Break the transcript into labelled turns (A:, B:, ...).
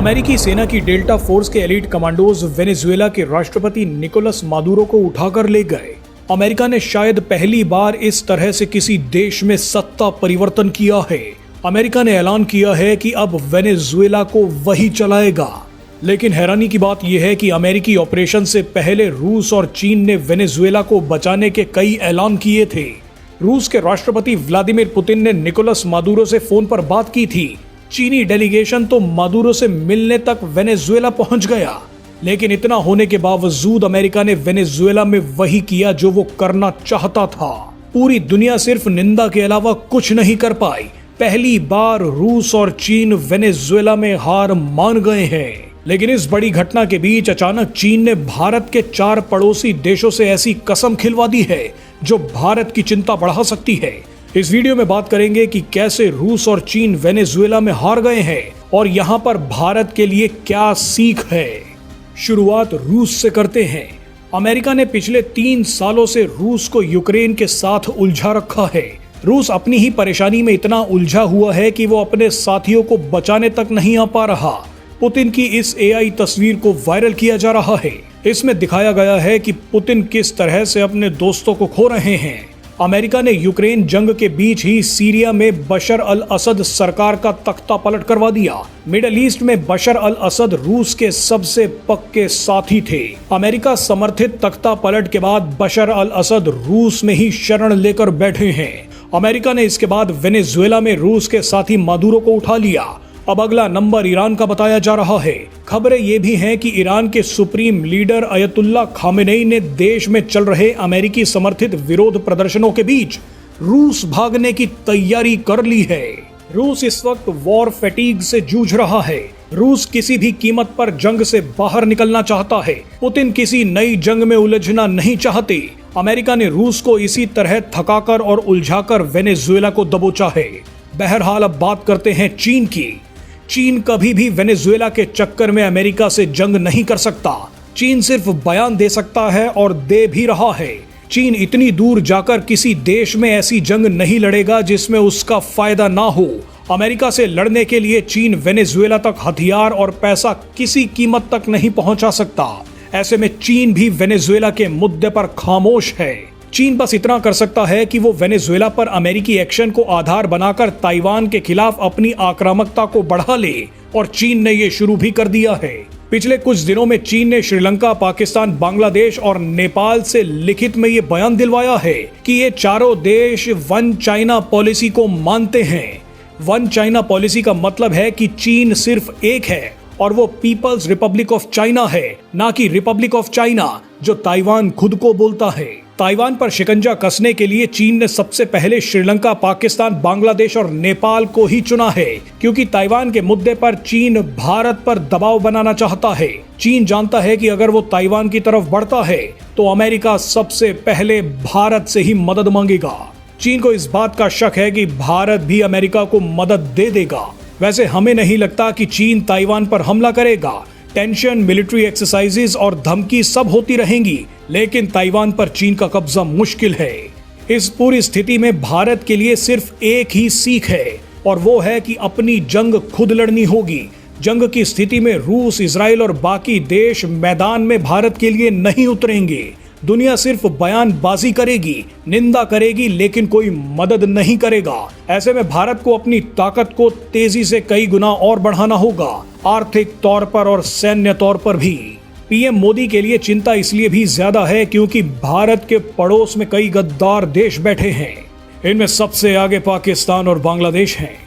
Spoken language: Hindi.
A: अमेरिकी सेना की डेल्टा फोर्स के एलीट कमांडोज वेनेजुएला के राष्ट्रपति निकोलस मादुरो को उठाकर ले गए। अमेरिका ने शायद पहली बार इस तरह से किसी देश में सत्ता परिवर्तन किया है। अमेरिका ने ऐलान किया है कि अब वेनेजुएला को वही चलाएगा। लेकिन हैरानी की बात यह है कि अमेरिकी ऑपरेशन से पहले रूस और चीन ने वेनेजुएला को बचाने के कई ऐलान किए थे। रूस के राष्ट्रपति व्लादिमीर पुतिन ने निकोलस मादुरो से फोन पर बात की थी। चीनी डेलीगेशन तो मादुरो से मिलने तक वेनेजुएला पहुंच गया। लेकिन इतना होने के बावजूद अमेरिका ने वेनेजुएला में वही किया जो वो करना चाहता था। पूरी दुनिया सिर्फ निंदा के अलावा कुछ नहीं कर पाई। पहली बार रूस और चीन वेनेजुएला में हार मान गए हैं। लेकिन इस बड़ी घटना के बीच अचानक चीन ने भारत के 4 पड़ोसी देशों से ऐसी कसम खिलवा दी है जो भारत की चिंता बढ़ा सकती है। इस वीडियो में बात करेंगे कि कैसे रूस और चीन वेनेजुएला में हार गए हैं और यहाँ पर भारत के लिए क्या सीख है। शुरुआत रूस से करते हैं। अमेरिका ने पिछले 3 सालों से रूस को यूक्रेन के साथ उलझा रखा है। रूस अपनी ही परेशानी में इतना उलझा हुआ है कि वो अपने साथियों को बचाने तक नहीं आ पा रहा। पुतिन की इस एआई तस्वीर को वायरल किया जा रहा है। इसमें दिखाया गया है कि पुतिन किस तरह से अपने दोस्तों को खो रहे हैं। अमेरिका ने यूक्रेन जंग के बीच ही सीरिया में बशर अल असद सरकार का तख्ता पलट करवा दिया। मिडल ईस्ट में बशर अल असद रूस के सबसे पक्के साथी थे। अमेरिका समर्थित तख्ता पलट के बाद बशर अल असद रूस में ही शरण लेकर बैठे हैं। अमेरिका ने इसके बाद वेनेजुएला में रूस के साथी मादुरो को उठा लिया। अब अगला नंबर ईरान का बताया जा रहा है। खबरें ये भी हैं कि ईरान के सुप्रीम लीडर अयतुल्ला खामेनेई ने देश में चल रहे अमेरिकी समर्थित विरोध प्रदर्शनों के बीच रूस भागने की तैयारी कर ली है। रूस इस वक्त वॉर फैटीग से जूझ रहा है। रूस किसी भी कीमत पर जंग से बाहर निकलना चाहता है। पुतिन किसी नई जंग में उलझना नहीं चाहते। अमेरिका ने रूस को इसी तरह थकाकर और उलझाकर वेनेजुएला को दबोचा है। बहरहाल अब बात करते हैं चीन की। चीन कभी भी वेनेजुएला के चक्कर में अमेरिका से जंग नहीं कर सकता। चीन सिर्फ बयान दे सकता है और दे भी रहा है। चीन इतनी दूर जाकर किसी देश में ऐसी जंग नहीं लड़ेगा जिसमें उसका फायदा ना हो। अमेरिका से लड़ने के लिए चीन वेनेजुएला तक हथियार और पैसा किसी कीमत तक नहीं पहुंचा सकता। ऐसे में चीन भी वेनेजुएला के मुद्दे पर खामोश है। चीन बस इतना कर सकता है कि वो वेनेजुएला पर अमेरिकी एक्शन को आधार बनाकर ताइवान के खिलाफ अपनी आक्रामकता को बढ़ा ले, और चीन ने ये शुरू भी कर दिया है। पिछले कुछ दिनों में चीन ने श्रीलंका, पाकिस्तान, बांग्लादेश और नेपाल से लिखित में ये बयान दिलवाया है कि ये चारों देश वन चाइना पॉलिसी को मानते हैं। वन चाइना पॉलिसी का मतलब है कि चीन सिर्फ एक है और वो पीपल्स रिपब्लिक ऑफ चाइना है, ना कि रिपब्लिक ऑफ चाइना जो ताइवान खुद को बोलता है। ताइवान पर शिकंजा कसने के लिए चीन ने सबसे पहले श्रीलंका, पाकिस्तान, बांग्लादेश और नेपाल को ही चुना है, क्योंकि ताइवान के मुद्दे पर चीन भारत पर दबाव बनाना चाहता है। चीन जानता है कि अगर वो ताइवान की तरफ बढ़ता है तो अमेरिका सबसे पहले भारत से ही मदद मांगेगा। चीन को इस बात का शक है कि भारत भी अमेरिका को मदद दे देगा। वैसे हमें नहीं लगता कि चीन ताइवान पर हमला करेगा। टेंशन, मिलिट्री एक्सरसाइजेज और धमकी सब होती रहेंगी, लेकिन ताइवान पर चीन का कब्जा मुश्किल है। इस पूरी स्थिति में भारत के लिए सिर्फ एक ही सीख है, और वो है कि अपनी जंग खुद लड़नी होगी। जंग की स्थिति में रूस, इजराइल और बाकी देश मैदान में भारत के लिए नहीं उतरेंगे। दुनिया सिर्फ बयानबाजी करेगी, निंदा करेगी, लेकिन कोई मदद नहीं करेगा। ऐसे में भारत को अपनी ताकत को तेजी से कई गुना और बढ़ाना होगा, आर्थिक तौर पर और सैन्य तौर पर भी। पीएम मोदी के लिए चिंता इसलिए भी ज्यादा है क्योंकि भारत के पड़ोस में कई गद्दार देश बैठे हैं। इनमें सबसे आगे पाकिस्तान और बांग्लादेश हैं।